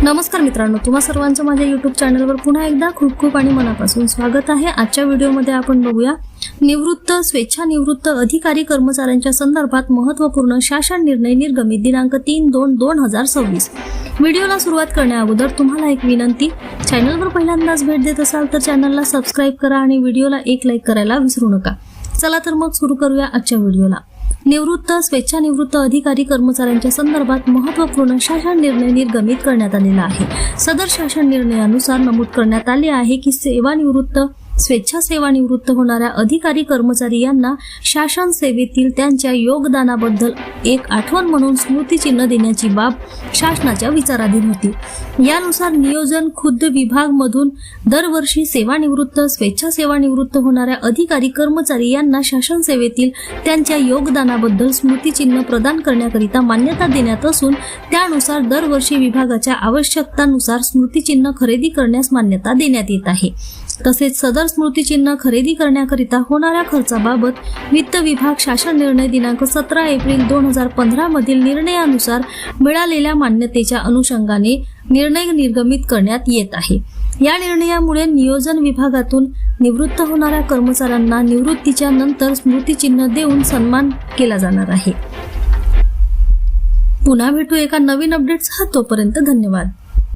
नमस्कार मित्रांनो, तुम्हा सर्वांचं माझ्या YouTube चॅनलवर पुन्हा एकदा खूप खूप आणि मनापासून स्वागत आहे। आजच्या व्हिडिओमध्ये आपण बघूया निवृत्त स्वेच्छानिवृत्त अधिकारी कर्मचाऱ्यांच्या संदर्भात महत्त्वपूर्ण शासन निर्णय निर्गमित दिनांक 3/2/2026। व्हिडिओला सुरुवात करण्याअगोदर तुम्हाला एक विनंती, चॅनलवर पहिल्यांदाच भेट देत असाल तर चॅनलला सबस्क्राइब करा आणि व्हिडिओला एक लाईक करायला विसरू नका। चला तर मग सुरू करूया आजच्या व्हिडिओला। निवृत्त स्वेच्छानिवृत्त अधिकारी कर्मचाऱ्यांच्या संदर्भात महत्त्वपूर्ण शासन निर्णय निर्गमित करण्यात आलेला आहे। सदर शासन निर्णयानुसार नमूद करण्यात आले आहे की सेवानिवृत्त सेवानिवृत्त होणाऱ्या अधिकारी कर्मचारी यांना शासन सेवेतील त्यांच्या योगदानाबद्दल एक आठवण म्हणून स्मृतिचिन्ह देण्याची बाब शासनाच्या विचाराधीन होती। यानुसार नियोजन खुद्द विभाग मधून दरवर्षी सेवानिवृत्त होणाऱ्या अधिकारी कर्मचारी यांना शासन सेवेतील त्यांच्या योगदानाबद्दल स्मृतिचिन्ह प्रदान करण्याकरिता मान्यता देण्यात असून त्यानुसार दरवर्षी विभागाच्या आवश्यकतानुसार स्मृतिचिन्ह खरेदी करण्यास मान्यता देण्यात येत आहे। तसेच सदर स्मृतिचिन्ह खरेदी करण्याकरिता होणाऱ्या खर्चाबाबत वित्त विभाग शासन निर्णय दिनांक 17 एप्रिल 2015 मधील निर्णयानुसार मिळालेल्या मान्यतेच्या अनुषंगाने निर्णय निर्गमित करण्यात येत आहे। या निर्णयामुळे नियोजन विभागातून निवृत्त होणाऱ्या कर्मचाऱ्यांना निवृत्तीच्या नंतर स्मृतिचिन्ह देऊन सन्मान केला जाणार आहे। पुन्हा भेटू एका नवीन अपडेट्ससह, तोपर्यंत धन्यवाद।